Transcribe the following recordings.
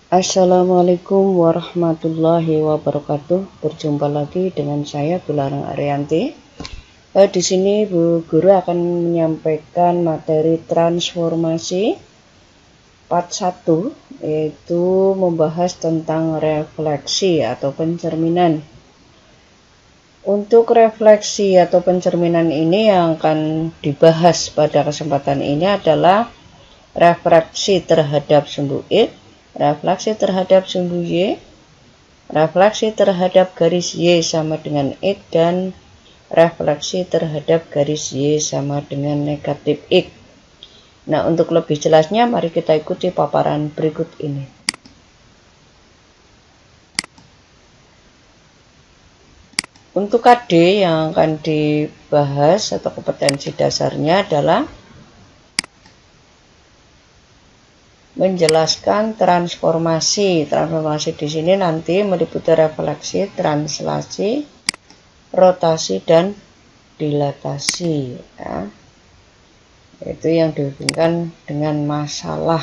Assalamualaikum warahmatullahi wabarakatuh. Berjumpa lagi dengan saya Bularang Arianti. Di sini Bu Guru akan menyampaikan materi transformasi part 1, yaitu membahas tentang refleksi atau pencerminan. Untuk refleksi atau pencerminan ini yang akan dibahas pada kesempatan ini adalah refleksi terhadap sumbu X, refleksi terhadap sumbu Y, refleksi terhadap garis Y sama dengan X, dan refleksi terhadap garis Y sama dengan negatif X. Nah, untuk lebih jelasnya mari kita ikuti paparan berikut ini. Untuk KD yang akan dibahas atau kompetensi dasarnya adalah menjelaskan transformasi. Transformasi di sini nanti meliputi refleksi, translasi, rotasi, dan dilatasi. Ya. Itu yang dihubungkan dengan masalah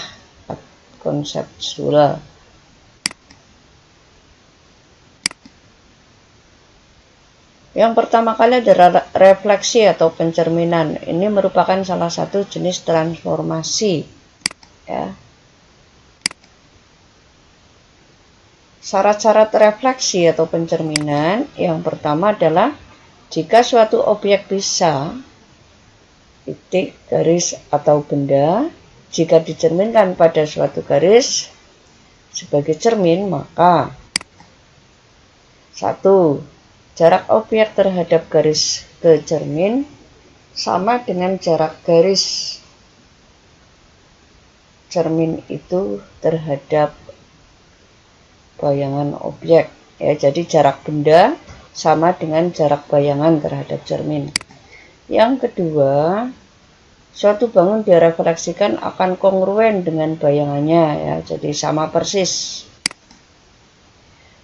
konseptual. Yang pertama kali adalah refleksi atau pencerminan. Ini merupakan salah satu jenis transformasi. Ya. Syarat-syarat refleksi atau pencerminan yang pertama adalah jika suatu objek bisa, titik, garis, atau benda, jika dicerminkan pada suatu garis sebagai cermin, maka 1. Jarak objek terhadap garis ke cermin sama dengan jarak garis cermin itu terhadap bayangan objek. Ya, jadi jarak benda sama dengan jarak bayangan terhadap cermin. Yang kedua, suatu bangun direfleksikan akan kongruen dengan bayangannya, ya, jadi sama persis.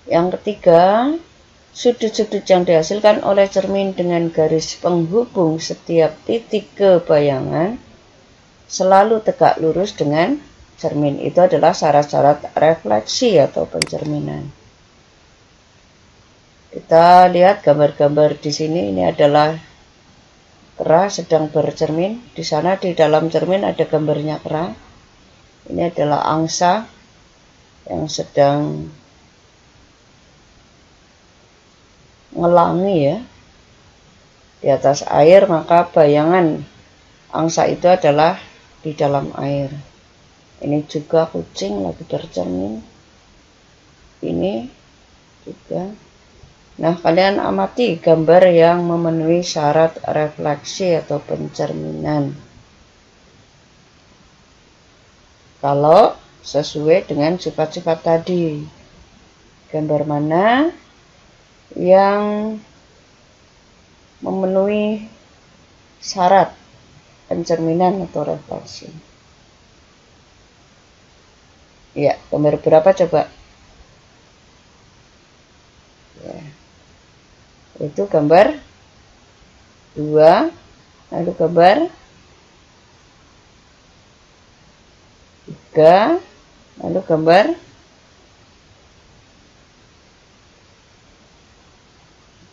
Yang ketiga, sudut-sudut yang dihasilkan oleh cermin dengan garis penghubung setiap titik ke bayangan selalu tegak lurus dengan cermin. Itu adalah syarat-syarat refleksi atau pencerminan. Kita lihat gambar-gambar di sini. Ini adalah kera sedang bercermin. Di sana di dalam cermin ada gambarnya kera. Ini adalah angsa yang sedang ngelangi, ya, di atas air, maka bayangan angsa itu adalah di dalam air. Ini juga kucing lagi bercermin. Ini juga. Nah, kalian amati gambar yang memenuhi syarat refleksi atau pencerminan. Kalau sesuai dengan sifat-sifat tadi. Gambar mana yang memenuhi syarat pencerminan atau refleksi? Ya, gambar berapa coba? Ya. Itu gambar 2, lalu gambar 3, lalu gambar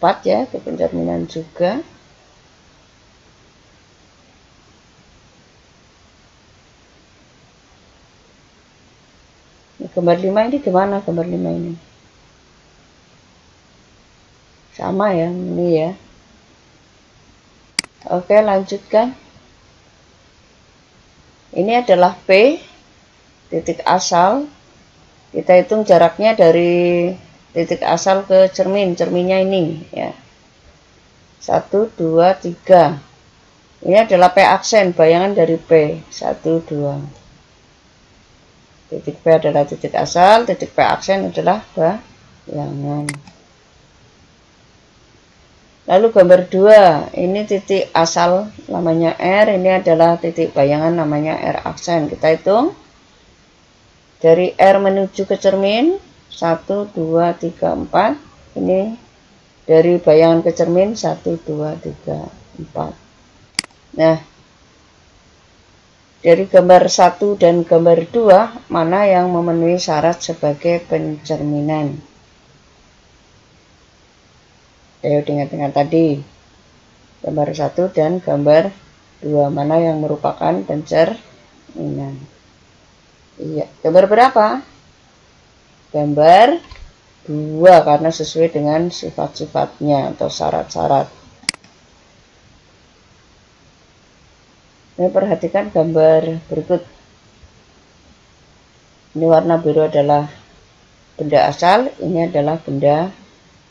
4, ya, ke pencerminan juga. Gambar 5 ini gimana gambar 5 ini? Sama ya, ini ya. Oke, lanjutkan. Ini adalah P, titik asal. Kita hitung jaraknya dari titik asal ke cermin. Cerminnya ini, ya. 1, 2, 3. Ini adalah P aksen, bayangan dari P. 1, 2. Titik P adalah titik asal, titik P aksen adalah bayangan. Lalu gambar 2, ini titik asal namanya R, ini adalah titik bayangan namanya R aksen. Kita hitung dari R menuju ke cermin, 1, 2, 3, 4. Ini dari bayangan ke cermin, 1, 2, 3, 4. Nah, Dari gambar 1 dan gambar 2, mana yang memenuhi syarat sebagai pencerminan? Ayo ingat-ingat tadi. Gambar 1 dan gambar 2, mana yang merupakan pencerminan? Iya, gambar berapa? Gambar 2, karena sesuai dengan sifat-sifatnya atau syarat-syarat. Ini perhatikan gambar berikut. Ini warna biru adalah benda asal, ini adalah benda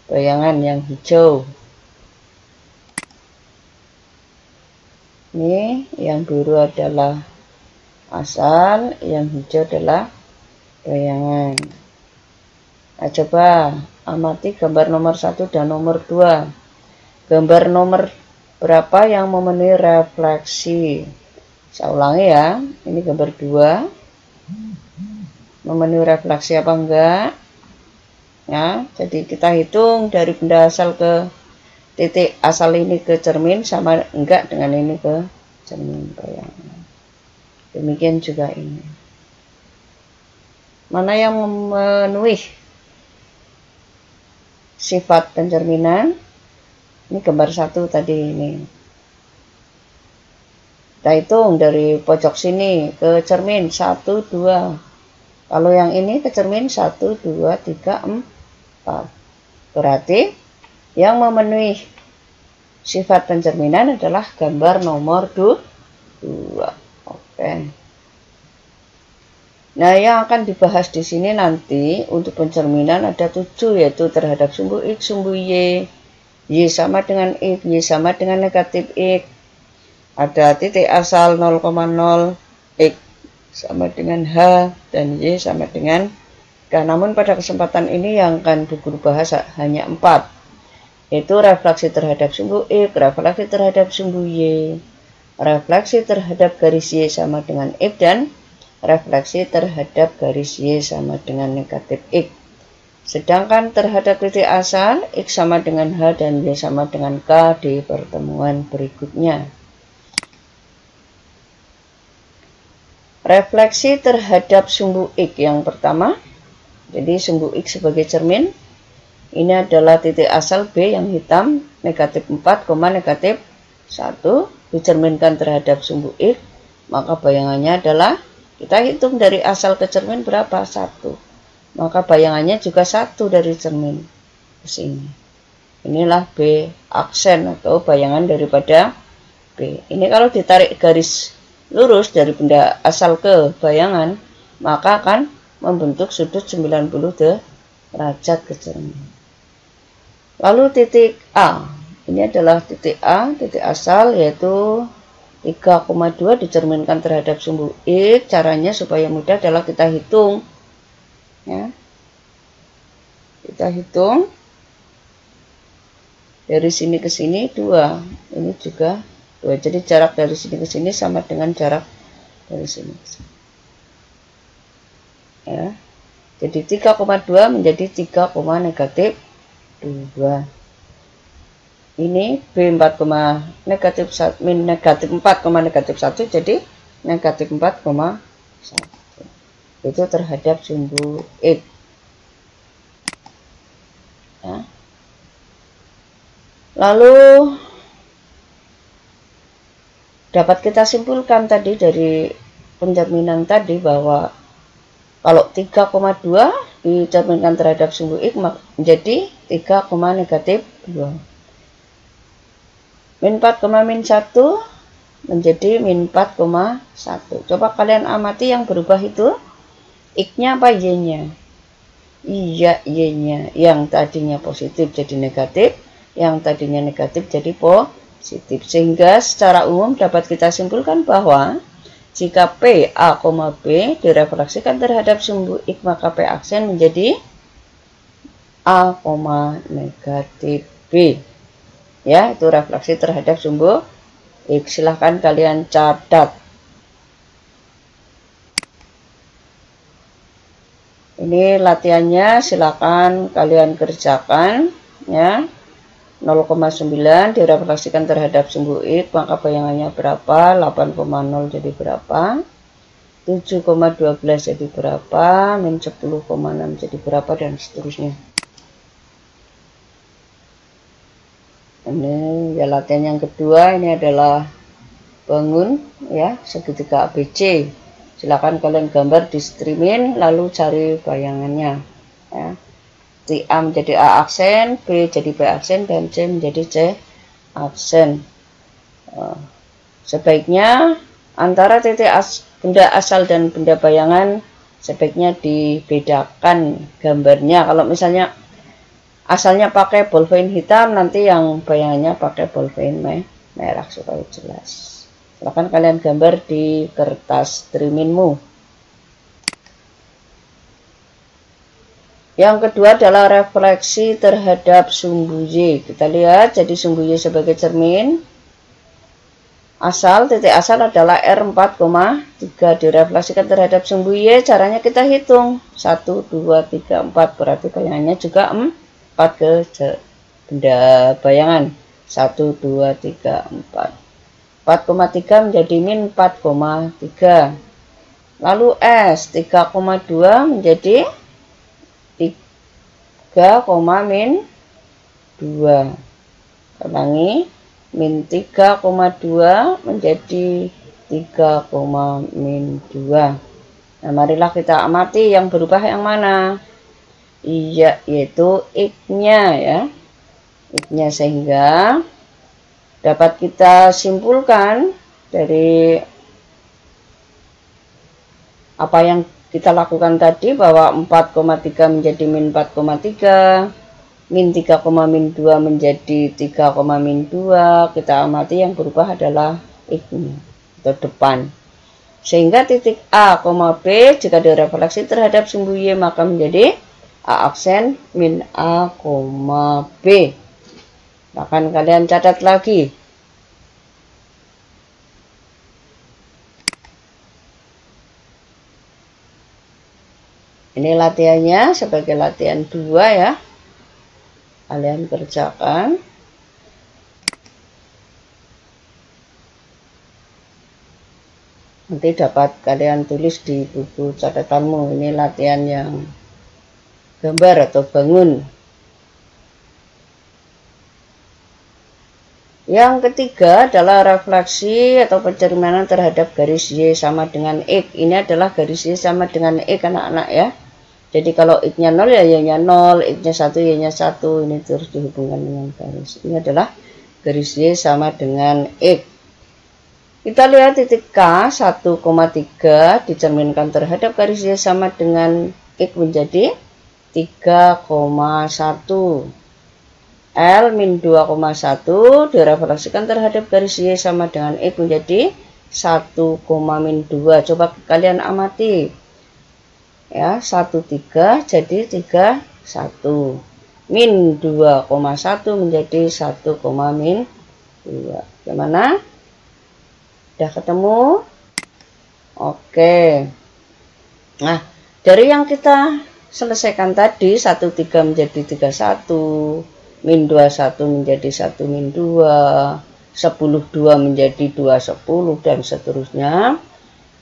bayangan yang hijau. Ini yang biru adalah asal, yang hijau adalah bayangan. Nah, coba amati gambar nomor 1 dan nomor 2. Gambar nomor berapa yang memenuhi refleksi? Saya ulangi ya, ini gambar 2. Memenuhi refleksi apa enggak? Ya, jadi kita hitung dari benda asal ke titik asal ini ke cermin sama enggak dengan ini ke cermin bayangan. Demikian juga ini. Mana yang memenuhi sifat pencerminan? Ini gambar 1 tadi ini. Kita hitung dari pojok sini ke cermin 1, 2. Kalau yang ini ke cermin 1, 2, 3, 4. Berarti yang memenuhi sifat pencerminan adalah gambar nomor 2. Oke. Nah, yang akan dibahas di sini nanti untuk pencerminan ada 7, yaitu terhadap sumbu X, sumbu Y. Y sama dengan X, Y sama dengan negatif X. Ada titik asal 0,0, X sama dengan H, dan Y sama dengan K. Namun pada kesempatan ini yang akan guru bahas hanya 4. Yaitu refleksi terhadap sumbu X, refleksi terhadap sumbu Y, refleksi terhadap garis Y sama dengan X, dan refleksi terhadap garis Y sama dengan negatif X. Sedangkan terhadap titik asal, X sama dengan H dan Y sama dengan K di pertemuan berikutnya. Refleksi terhadap sumbu X yang pertama, jadi sumbu X sebagai cermin, ini adalah titik asal B yang hitam, negatif 4, negatif 1, dicerminkan terhadap sumbu X, maka bayangannya adalah, kita hitung dari asal ke cermin berapa? 1. Maka bayangannya juga 1 dari cermin ke sini. Inilah B aksen atau bayangan daripada B. Ini kalau ditarik garis lurus dari benda asal ke bayangan, maka akan membentuk sudut 90 derajat ke cermin. Lalu titik A, ini adalah titik A, titik asal, yaitu 3,2 dicerminkan terhadap sumbu X. Caranya supaya mudah adalah kita hitung. Ya. Kita hitung dari sini ke sini 2, ini juga 2. Jadi jarak dari sini ke sini sama dengan jarak dari sini ke sini. Ya. Jadi 3,2 menjadi 3, negatif 2. Ini B4, negatif 1, min negatif 4, negatif 1, jadi negatif 4,1. Itu terhadap sumbu X. Ya. Lalu dapat kita simpulkan tadi dari pencerminan tadi bahwa kalau 3,2 dicerminkan terhadap sumbu X menjadi 3, negatif 2. Min 4, min 1 menjadi min 4,1. Coba kalian amati yang berubah itu X-nya apa Y-nya? Iya, Y-nya. Yang tadinya positif jadi negatif, yang tadinya negatif jadi positif. Sehingga secara umum dapat kita simpulkan bahwa jika P, A, B direfleksikan terhadap sumbu X, maka P aksen menjadi A, negatif B. Ya, itu refleksi terhadap sumbu X. Silahkan kalian catat. Ini latihannya, silahkan kalian kerjakan. Ya. 0,9 direfleksikan terhadap sumbu X, maka bayangannya berapa? 8,0 jadi berapa? 7,12 jadi berapa? Min 10,6 jadi berapa? Dan seterusnya. Ini ya latihan yang kedua, ini adalah bangun ya segitiga ABC. Silakan kalian gambar di streaming lalu cari bayangannya ya. A menjadi A aksen, B jadi B aksen, dan C menjadi C aksen. Sebaiknya antara titik benda asal dan benda bayangan sebaiknya dibedakan gambarnya. Kalau misalnya asalnya pakai bolpen hitam, nanti yang bayangannya pakai bolpen merah supaya jelas. Silahkan kalian gambar di kertas streamingmu. Yang kedua adalah refleksi terhadap sumbu Y. Kita lihat, jadi sumbu Y sebagai cermin. Titik asal adalah R4,3 direfleksikan terhadap sumbu Y. Caranya kita hitung. 1, 2, 3, 4. Berarti bayangannya juga 4 ke benda bayangan. 1, 2, 3, 4. 4,3 menjadi min 4,3. Lalu S 3,2 menjadi 3, min 2. Ulangi, min 3,2 menjadi 3, min 2. Nah, marilah kita amati yang berubah yang mana. Iya, yaitu X-nya ya. X-nya, sehingga dapat kita simpulkan dari apa yang kita lakukan tadi bahwa 4,3 menjadi min 4,3, min 3, min 2 menjadi 3, min 2. Kita amati yang berubah adalah X-nya atau depan. Sehingga titik A, B jika direfleksi terhadap sumbu Y maka menjadi A aksen min A, B. Bahkan kalian catat lagi. Ini latihannya sebagai latihan 2 ya. Kalian kerjakan. Nanti dapat kalian tulis di buku catatanmu. Ini latihan yang gambar atau bangun. Yang ketiga adalah refleksi atau pencerminan terhadap garis Y sama dengan X. Ini adalah garis Y sama dengan X anak-anak ya. Jadi kalau X-nya 0 ya Y-nya 0, X-nya 1, Y-nya 1. Ini terus dihubungkan dengan garis. Ini adalah garis Y sama dengan X. Kita lihat titik K 1,3 dicerminkan terhadap garis Y sama dengan X menjadi 3,1. L min 2,1 direfleksikan terhadap garis Y sama dengan X menjadi 1, min 2. Coba kalian amati. Ya, 1,3 jadi 3,1. Min 2,1 menjadi 1, min 2. Gimana? Udah ketemu? Oke. Nah, dari yang kita selesaikan tadi 1,3 menjadi 3,1, min 21 menjadi 1, min 2, 10,2 menjadi 2,10 dan seterusnya.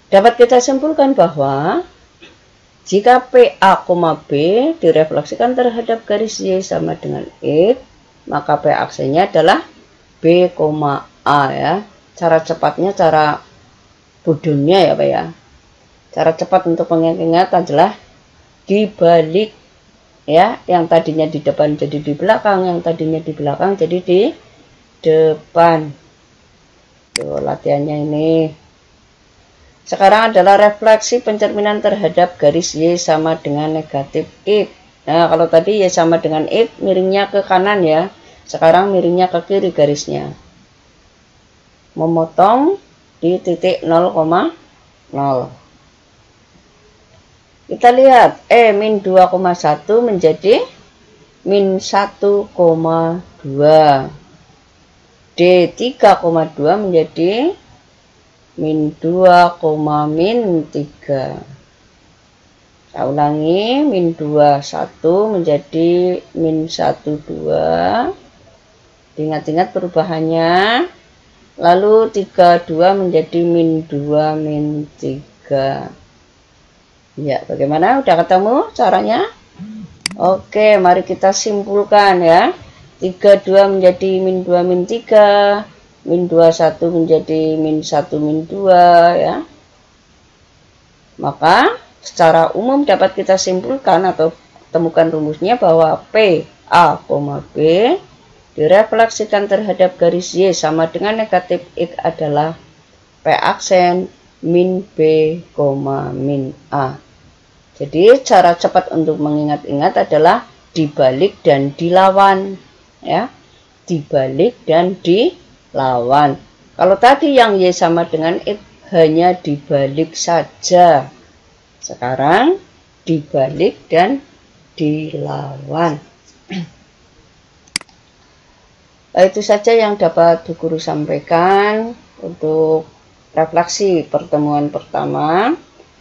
Dapat kita simpulkan bahwa jika PA, B direfleksikan terhadap garis Y sama dengan X, maka P aksennya adalah B, A ya. Cara cepatnya, cara bodohnya ya Pak ya. Cara cepat untuk mengingat adalah dibalik ya, yang tadinya di depan jadi di belakang, yang tadinya di belakang jadi di depan. Tuh latihannya ini. Sekarang adalah refleksi pencerminan terhadap garis Y sama dengan negatif X. Nah, kalau tadi Y sama dengan X, miringnya ke kanan ya. Sekarang miringnya ke kiri garisnya. Memotong di titik 0,0. Kita lihat, min 2,1 menjadi min 1,2. D 3,2 menjadi min 2, min 3. Saya ulangi, min 21 menjadi min 12. Diingat-ingat perubahannya. Lalu 32 menjadi min 2 min 3. Ya, bagaimana? Udah ketemu caranya? Oke, mari kita simpulkan ya. 32 menjadi min 2 min 3. Min 21 menjadi min 1 min 2 ya. Maka secara umum dapat kita simpulkan atau temukan rumusnya bahwa P A, B direfleksikan terhadap garis Y sama dengan negatif X adalah P aksen min B, min A. Jadi cara cepat untuk mengingat-ingat adalah dibalik dan dilawan ya. Dibalik dan dilawan. Kalau tadi yang Y sama dengan X hanya dibalik saja. Sekarang dibalik dan dilawan. Itu saja yang dapat Bu Guru sampaikan untuk refleksi pertemuan pertama.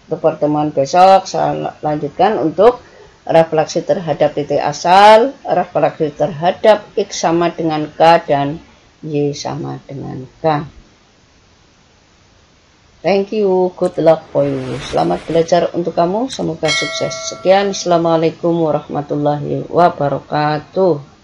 Untuk pertemuan besok saya lanjutkan untuk refleksi terhadap titik asal, refleksi terhadap X sama dengan K dan Y sama dengan K. Thank you, good luck for you. Selamat belajar untuk kamu, semoga sukses. Sekian, Assalamualaikum warahmatullahi wabarakatuh.